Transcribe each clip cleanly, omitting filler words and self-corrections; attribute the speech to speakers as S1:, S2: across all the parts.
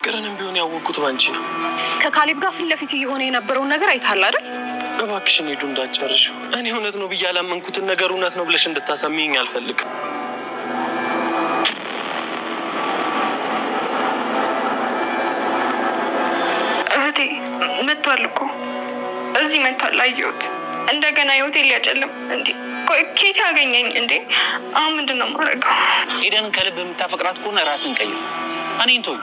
S1: ፍቅርንም ቢሆን ያወቅኩት ባንቺ ነው።
S2: ከካሌብ ጋር ፊት ለፊት እየሆነ የነበረውን ነገር አይተሃል አይደል?
S1: እባክሽን ሄዱ እንዳትጨርሺው። እኔ እውነት ነው ብዬ ያላመንኩትን ነገር እውነት ነው ብለሽ እንድታሳምኚኝ አልፈልግም።
S2: እህቴ መጥቷል እኮ እዚህ መጥቷል። አየሁት። እንደገና የሆቴል ሊያጨልም እንዴ? ቆይ ኬት ያገኘኝ እንዴ? አሁን ምንድን ነው የማደርገው?
S3: ኤደንን ከልብ የምታፈቅራት ከሆነ ራስን ቀይር። እኔን ተወኝ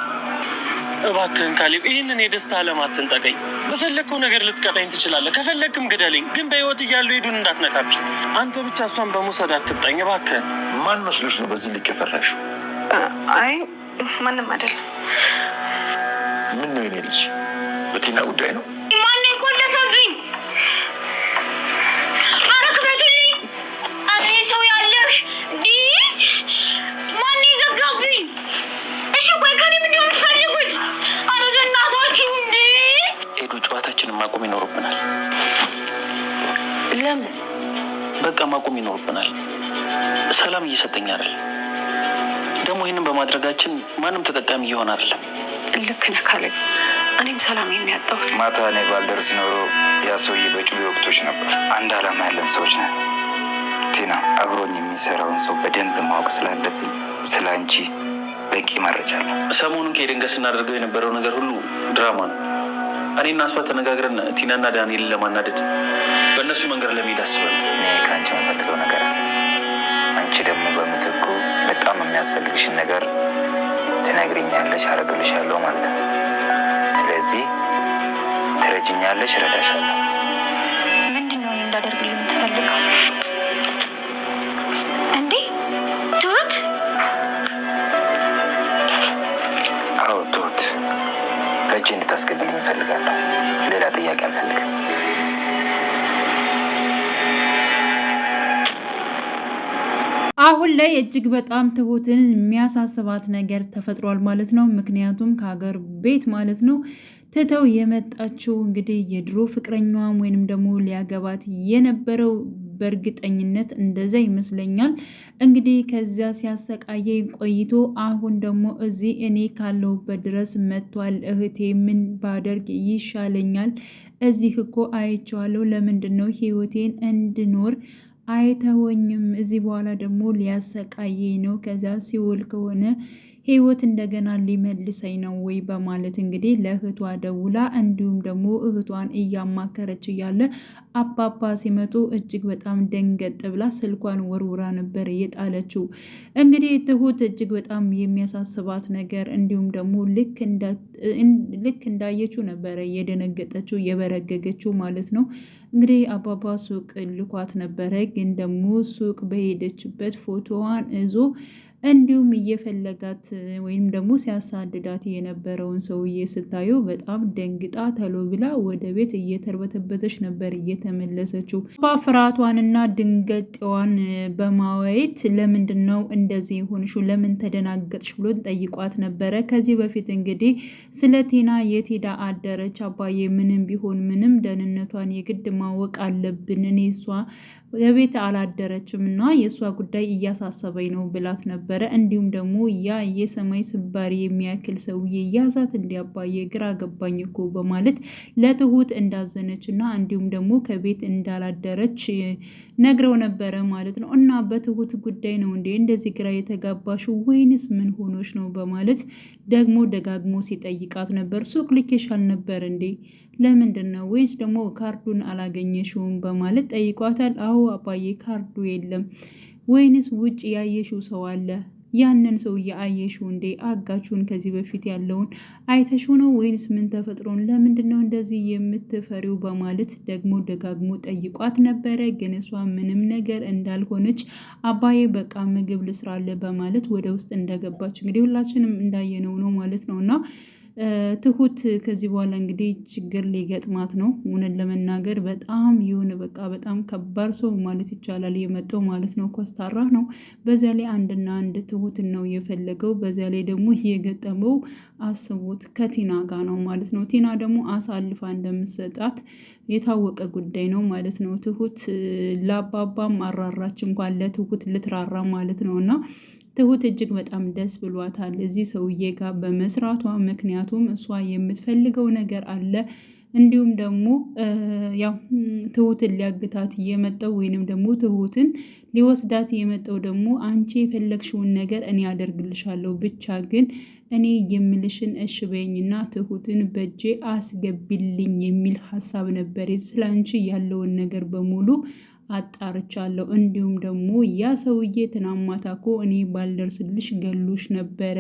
S1: እባክህን ካሌብ። ይህንን የደስታ ዓለም አትንጠቀኝ። በፈለግከው ነገር ልትቀጣኝ ትችላለህ። ከፈለግክም ግደለኝ፣ ግን በህይወት እያሉ ሄዱን እንዳትነካብኝ። አንተ ብቻ እሷን በመውሰድ አትብጣኝ እባክህን።
S4: ማን መስሎሽ ነው በዚህ ልክ የፈራሽው?
S2: አይ ማንም አይደለም።
S4: ምን ነው የኔ ልጅ፣ በቲና ጉዳይ ነው?
S2: ማን የቆለፈብኝ? ኧረ ክፈቱልኝ! ኧረ ሰው ያለሽ እንዲ ማን ይዘጋብኝ? እሺ ቆይ ከኔ ምንድን ነው የምትፈልጉት? ኧረ በእናታችሁ እንዲ
S3: ሄዱ፣ ጨዋታችንን ማቆም ይኖርብናል።
S2: ለምን?
S3: በቃ ማቆም ይኖርብናል። ሰላም እየሰጠኝ አይደል? ደግሞ ይህንን በማድረጋችን ማንም ተጠቃሚ እየሆነ አይደለም።
S2: ልክ ነህ ካሌብ። እኔም ሰላም የሚያጣሁት
S5: ማታ እኔ ባልደርስ ኖሮ ያ ሰውዬ በጩቤ ወቅቶች ነበር። አንድ ዓላማ ያለን ሰዎች ነን። ቲና፣ አብሮኝ የሚሰራውን ሰው በደንብ ማወቅ ስላለብኝ ስለ አንቺ በቂ መረጃ አለ።
S3: ሰሞኑን ከኤደን ጋር ስናደርገው የነበረው ነገር ሁሉ ድራማ ነው። እኔና እሷ ተነጋግረን ቲናና ዳንኤልን ለማናደድ በእነሱ መንገድ ለመሄድ አስበን።
S5: እኔ ከአንቺ የምፈልገው ነገር አለ። አንቺ ደግሞ በምትኩ በጣም የሚያስፈልግሽን ነገር ትነግሪኛለሽ፣ አደርግልሻለሁ ማለት ነው። ስለዚህ ትረጅኛለሽ፣ እረዳሻለሁ።
S2: ምንድን ነው እንዳደርግልኝ የምትፈልገው? እንዴ ትሁት?
S5: አዎ ትሁት፣ ከእጄ እንድታስገቢልኝ እፈልጋለሁ። ሌላ ጥያቄ አልፈልግም።
S6: አሁን ላይ እጅግ በጣም ትሁትን የሚያሳስባት ነገር ተፈጥሯል ማለት ነው። ምክንያቱም ከሀገር ቤት ማለት ነው ትተው የመጣችው እንግዲህ የድሮ ፍቅረኛዋም ወይንም ደግሞ ሊያገባት የነበረው በእርግጠኝነት እንደዛ ይመስለኛል። እንግዲህ ከዚያ ሲያሰቃየኝ ቆይቶ አሁን ደግሞ እዚህ እኔ ካለሁበት ድረስ መጥቷል። እህቴ ምን ባደርግ ይሻለኛል? እዚህ እኮ አይቼዋለሁ። ለምንድን ነው ህይወቴን እንድኖር አይተወኝም? እዚህ በኋላ ደግሞ ሊያሰቃየኝ ነው። ከዛ ሲውል ከሆነ ህይወት እንደገና ሊመልሰኝ ነው ወይ በማለት እንግዲህ ለእህቷ ደውላ እንዲሁም ደግሞ እህቷን እያማከረች እያለ አባባ ሲመጡ እጅግ በጣም ደንገጥ ብላ ስልኳን ወርውራ ነበር የጣለችው። እንግዲህ ትሁት እጅግ በጣም የሚያሳስባት ነገር እንዲሁም ደግሞ ልክ እንዳየችው ነበረ የደነገጠችው የበረገገችው ማለት ነው። እንግዲህ አባባ ሱቅ ልኳት ነበረ፣ ግን ደግሞ ሱቅ በሄደችበት ፎቶዋን ይዞ እንዲሁም እየፈለጋት ወይም ደግሞ ሲያሳድዳት የነበረውን ሰውዬ ስታዩ በጣም ደንግጣ ተሎ ብላ ወደ ቤት እየተርበተበተች ነበር እየተመለሰችው። ፍርሃቷንና ድንገጤዋን በማየት ለምንድን ነው እንደዚህ የሆንሽው? ለምን ተደናገጥሽ? ብሎ ጠይቋት ነበረ። ከዚህ በፊት እንግዲህ ስለ ቲና የት ሄዳ አደረች? አባዬ ምንም ቢሆን ምንም ደህንነቷን የግድ ማወቅ አለብን። እኔ እሷ በቤት አላደረችም እና የእሷ ጉዳይ እያሳሰበኝ ነው ብላት ነበረ። እንዲሁም ደግሞ ያ የሰማይ ስባሪ የሚያክል ሰውዬ ያዛት እንዲያባየ ግራ ገባኝ እኮ በማለት ለትሁት እንዳዘነች እና እንዲሁም ደግሞ ከቤት እንዳላደረች ነግረው ነበረ ማለት ነው። እና በትሁት ጉዳይ ነው እንዴ እንደዚህ ግራ የተጋባሽው ወይንስ ምን ሆኖች ነው በማለት ደግሞ ደጋግሞ ሲጠይቃት ነበር። ሱቅ ልኬሻል ነበር እንዴ? ለምንድን ነው? ወይስ ደግሞ ካርዱን አላገኘሽውም በማለት ጠይቋታል። አዎ አባዬ ካርዱ የለም። ወይንስ ውጭ ያየሽው ሰው አለ? ያንን ሰው አየሽው እንዴ? አጋቹን ከዚህ በፊት ያለውን አይተሽው ነው ወይንስ ምን ተፈጥሮን? ለምንድን ነው እንደዚህ የምትፈሪው? በማለት ደግሞ ደጋግሞ ጠይቋት ነበረ። ግን እሷ ምንም ነገር እንዳልሆነች አባዬ በቃ ምግብ ልስራለ በማለት ወደ ውስጥ እንደገባች እንግዲህ ሁላችንም እንዳየነው ነው ማለት ነው። እና ትሁት ከዚህ በኋላ እንግዲህ ችግር ሊገጥማት ነው። እውነት ለመናገር በጣም የሆነ በቃ በጣም ከባድ ሰው ማለት ይቻላል የመጣው ማለት ነው። ኮስታራ ነው። በዚያ ላይ አንድና አንድ ትሁትን ነው የፈለገው። በዚያ ላይ ደግሞ የገጠመው አስቡት ከቲና ጋር ነው ማለት ነው። ቲና ደግሞ አሳልፋ እንደምትሰጣት የታወቀ ጉዳይ ነው ማለት ነው። ትሁት ለአባባም አራራች እንኳን ለትሁት ልትራራ ማለት ነው። እና ትሁት እጅግ በጣም ደስ ብሏታል እዚህ ሰውዬ ጋር በመስራቷ። ምክንያቱም እሷ የምትፈልገው ነገር አለ። እንዲሁም ደግሞ ያው ትሁትን ሊያግታት የመጣው ወይንም ደግሞ ትሁትን ሊወስዳት የመጣው ደግሞ አንቺ የፈለግሽውን ነገር እኔ አደርግልሻለሁ፣ ብቻ ግን እኔ የምልሽን እሺ በይኝና ትሁትን በእጄ አስገቢልኝ የሚል ሀሳብ ነበር። ስለ አንቺ ያለውን ነገር በሙሉ አጣርቻለሁ። እንዲሁም ደግሞ ያ ሰውዬ ትናንት ማታ እኮ እኔ ባልደርስልሽ ገሎሽ ነበረ፣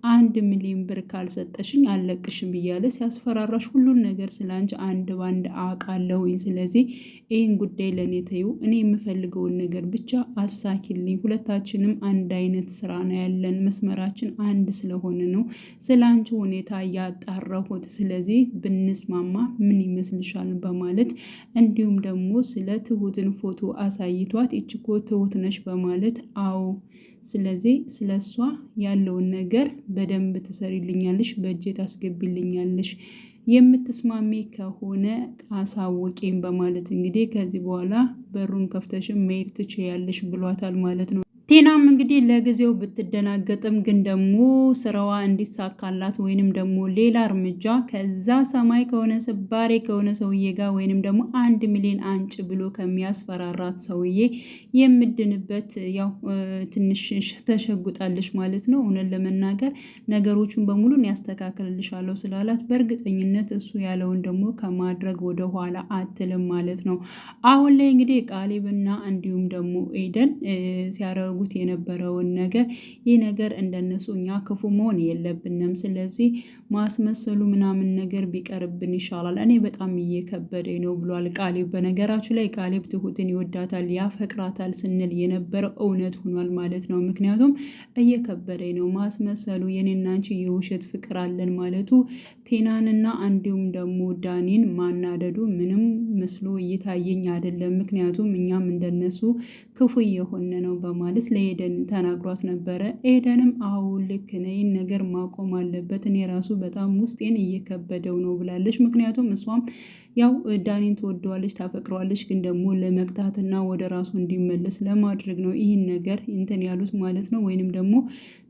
S6: 1 ሚሊዮን ብር ካልሰጠሽኝ አልለቅሽም እያለ ሲያስፈራራሽ ሁሉን ነገር ስለ አንቺ አንድ ባንድ አውቃለሁኝ። ስለዚህ ይህን ጉዳይ ለእኔ ተይው፣ እኔ የምፈልገውን ነገር ብቻ አሳኪልኝ። ሁለታችንም አንድ አይነት ስራ ነው ያለን፣ መስመራችን አንድ ስለሆነ ነው ስለ አንቺ ሁኔታ ያጣራሁት። ስለዚህ ብንስማማ ምን ይመስልሻል? በማለት እንዲሁም ደግሞ ስለ ትሁትን ፎቶ አሳይቷት ይችኮ ትሁት ነሽ በማለት አዎ፣ ስለዚህ ስለ እሷ ያለውን ነገር በደንብ ትሰሪልኛለሽ፣ በእጄ ታስገቢልኛለሽ፣ የምትስማሚ ከሆነ አሳውቂኝ በማለት እንግዲህ ከዚህ በኋላ በሩን ከፍተሽም መሄድ ትችያለሽ ብሏታል ማለት ነው። ቲናም እንግዲህ ለጊዜው ብትደናገጥም ግን ደግሞ ስራዋ እንዲሳካላት ወይንም ደግሞ ሌላ እርምጃ ከዛ ሰማይ ከሆነ ስባሬ ከሆነ ሰውዬ ጋር ወይንም ደግሞ 1 ሚሊዮን አንጭ ብሎ ከሚያስፈራራት ሰውዬ የምድንበት ያው ትንሽ ተሸጉጣለች ማለት ነው። እውነት ለመናገር ነገሮቹን በሙሉ ያስተካክልልሻለሁ ስላላት በእርግጠኝነት እሱ ያለውን ደግሞ ከማድረግ ወደ ኋላ አትልም ማለት ነው። አሁን ላይ እንግዲህ ቃሊብና እንዲሁም ደግሞ ኤደን ሲያደርጉ የነበረውን ነገር ይህ ነገር እንደነሱ እኛ ክፉ መሆን የለብንም። ስለዚህ ማስመሰሉ ምናምን ነገር ቢቀርብን ይሻላል። እኔ በጣም እየከበደኝ ነው ብሏል ቃሊብ። በነገራችሁ ላይ ቃሊብ ትሁትን ይወዳታል፣ ያፈቅራታል ስንል የነበረው እውነት ሆኗል ማለት ነው። ምክንያቱም እየከበደኝ ነው ማስመሰሉ፣ የኔና አንቺ የውሸት ፍቅር አለን ማለቱ፣ ቴናንና እንዲሁም ደግሞ ዳኒን ማናደዱ ምንም መስሎ እየታየኝ አይደለም። ምክንያቱም እኛም እንደነሱ ክፉ እየሆነ ነው በማለት ለኤደን ተናግሯት ነበረ። ኤደንም አዎ ልክ ነህ፣ ይህን ነገር ማቆም አለበት፣ እኔ ራሱ በጣም ውስጤን እየከበደው ነው ብላለች። ምክንያቱም እሷም ያው ዳኒን ትወደዋለች፣ ታፈቅረዋለች፣ ግን ደግሞ ለመቅጣትና ወደ ራሱ እንዲመለስ ለማድረግ ነው ይህን ነገር እንትን ያሉት ማለት ነው። ወይንም ደግሞ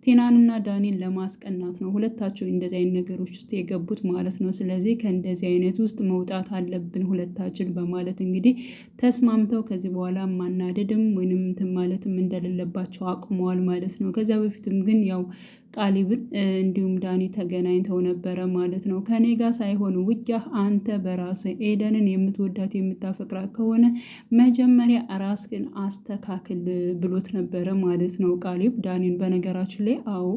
S6: ቴናንና ዳኒን ለማስቀናት ነው ሁለታቸው እንደዚህ አይነት ነገሮች ውስጥ የገቡት ማለት ነው። ስለዚህ ከእንደዚህ አይነት ውስጥ መውጣት አለብን ሁለታችን በማለት እንግዲህ ተስማምተው ከዚህ በኋላ ማናደድም ወይንም እንትን ማለትም እንደሌለባቸው አቁመዋል ማለት ነው። ከዚያ በፊትም ግን ያው ቃሊብን እንዲሁም ዳኒ ተገናኝተው ነበረ ማለት ነው። ከኔ ጋር ሳይሆን ውጊያ አንተ በራስህ ኤደንን የምትወዳት የምታፈቅራት ከሆነ መጀመሪያ ራስህን አስተካክል ብሎት ነበረ ማለት ነው ቃሊብ ዳኒን። በነገራችን ላይ አዎ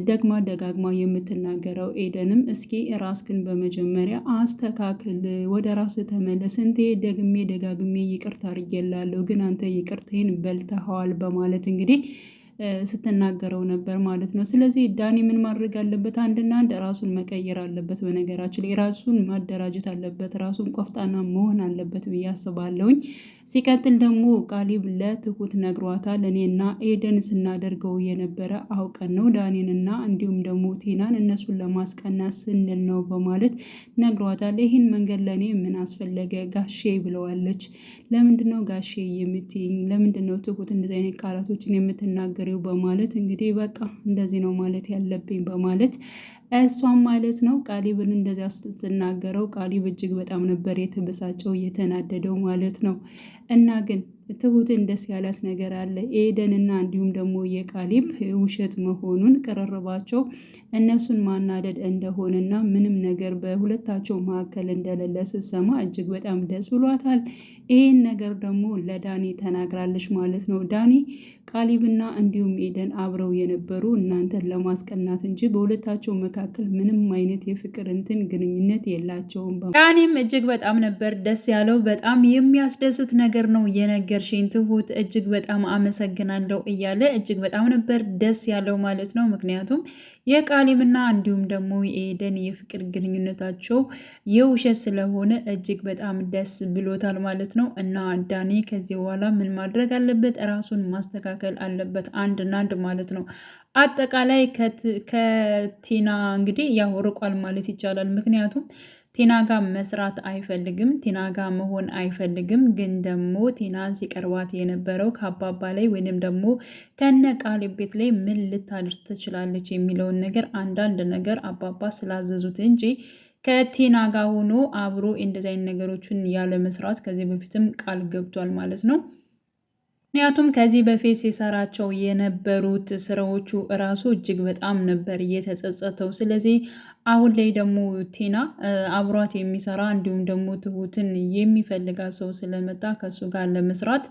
S6: ደግማ ደጋግማ የምትናገረው ኤደንም እስኪ ራስህን በመጀመሪያ አስተካክል፣ ወደ ራስህ ተመለስ፣ እንቴ ደግሜ ደጋግሜ ይቅርታ አድርጌላለሁ፣ ግን አንተ ይቅርታዬን በልተኸዋል በማለት እንግዲህ ስትናገረው ነበር ማለት ነው። ስለዚህ ዳኒ ምን ማድረግ አለበት? አንድና አንድ ራሱን መቀየር አለበት። በነገራችን ላይ ራሱን ማደራጀት አለበት፣ ራሱን ቆፍጣና መሆን አለበት ብዬ አስባለሁኝ። ሲቀጥል ደግሞ ቃሊብ ለትሁት ነግሯታል። እኔና ኤደን ስናደርገው የነበረ አውቀን ነው፣ ዳኒንና እንዲሁም ደግሞ ቲናን እነሱን ለማስቀናት ስንል ነው በማለት ነግሯታል። ይህን መንገድ ለእኔ ምን አስፈለገ ጋሼ ብለዋለች። ለምንድነው ጋሼ የምትይኝ? ለምንድነው ትሁት እንደዚህ አይነት ቃላቶችን የምትናገር በማለት እንግዲህ በቃ እንደዚህ ነው ማለት ያለብኝ በማለት እሷም ማለት ነው ቃሊብን እንደዚያ ስትናገረው ቃሊብ እጅግ በጣም ነበር የተበሳጨው የተናደደው ማለት ነው። እና ግን ትሁትን ደስ ያላት ነገር አለ። ኤደንና እንዲሁም ደግሞ የቃሊብ ውሸት መሆኑን ቅርርባቸው እነሱን ማናደድ እንደሆነና ምንም ነገር በሁለታቸው መካከል እንደሌለ ስትሰማ እጅግ በጣም ደስ ብሏታል። ይህን ነገር ደግሞ ለዳኒ ተናግራለች ማለት ነው። ዳኒ ቃሊብና እንዲሁም ኤደን አብረው የነበሩ እናንተን ለማስቀናት እንጂ በሁለታቸው መካከል ምንም አይነት የፍቅር እንትን ግንኙነት የላቸውም። ዳኒም እጅግ በጣም ነበር ደስ ያለው። በጣም የሚያስደስት ነገር ነው የነገርሽኝ ትሁት፣ እጅግ በጣም አመሰግናለሁ እያለ እጅግ በጣም ነበር ደስ ያለው ማለት ነው። ምክንያቱም የቃሊብና እንዲሁም ደግሞ የኤደን የፍቅር ግንኙነታቸው የውሸት ስለሆነ እጅግ በጣም ደስ ብሎታል ማለት ነው። እና ዳኒ ከዚህ በኋላ ምን ማድረግ አለበት? ራሱን ማስተካከል አለበት፣ አንድና አንድ ማለት ነው። አጠቃላይ ከቲና እንግዲህ ያው ርቋል ማለት ይቻላል። ምክንያቱም ቲና ጋር መስራት አይፈልግም፣ ቲና ጋር መሆን አይፈልግም። ግን ደግሞ ቲናን ሲቀርባት የነበረው ከአባባ ላይ ወይንም ደግሞ ከነ ቃሊብ ቤት ላይ ምን ልታደርስ ትችላለች የሚለውን ነገር አንዳንድ ነገር አባባ ስላዘዙት እንጂ ከቲና ጋር ሆኖ አብሮ እንደዚህ አይነት ነገሮችን ያለ መስራት ከዚህ በፊትም ቃል ገብቷል ማለት ነው። ምክንያቱም ከዚህ በፊት ሲሰራቸው የነበሩት ስራዎቹ እራሱ እጅግ በጣም ነበር እየተጸጸተው። ስለዚህ አሁን ላይ ደግሞ ቲና አብሯት የሚሰራ እንዲሁም ደግሞ ትሁትን የሚፈልጋት ሰው ስለመጣ ከሱ ጋር ለመስራት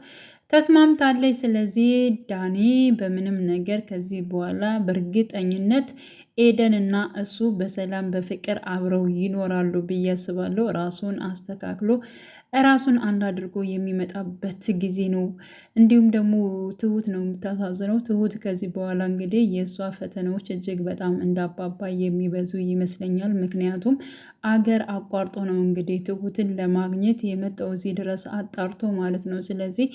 S6: ተስማምታለች። ስለዚህ ዳኒ በምንም ነገር ከዚህ በኋላ በእርግጠኝነት ኤደን እና እሱ በሰላም በፍቅር አብረው ይኖራሉ ብዬ አስባለሁ። ራሱን አስተካክሎ ራሱን አንድ አድርጎ የሚመጣበት ጊዜ ነው። እንዲሁም ደግሞ ትሁት ነው የምታሳዝነው። ትሁት ከዚህ በኋላ እንግዲህ የእሷ ፈተናዎች እጅግ በጣም እንዳባባ የሚበዙ ይመስለኛል። ምክንያቱም አገር አቋርጦ ነው እንግዲህ ትሁትን ለማግኘት የመጣው እዚህ ድረስ አጣርቶ ማለት ነው። ስለዚህ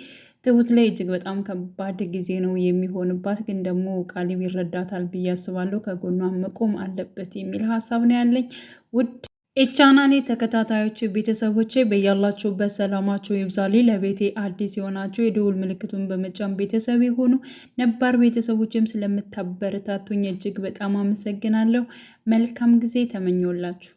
S6: ትሁት ላይ እጅግ በጣም ከባድ ጊዜ ነው የሚሆንባት። ግን ደግሞ ቃሊብ ይረዳታል ብዬ አስባለሁ። ከጎኗ መቆም አለበት የሚል ሀሳብ ነው ያለኝ። ውድ የቻናሌ ተከታታዮች ቤተሰቦቼ በያላችሁበት ሰላማችሁ ይብዛልኝ። ለቤቴ አዲስ የሆናችሁ የደውል ምልክቱን በመጫን ቤተሰብ የሆኑ ነባር ቤተሰቦችም ስለምታበረታቱኝ እጅግ በጣም አመሰግናለሁ። መልካም ጊዜ ተመኘውላችሁ።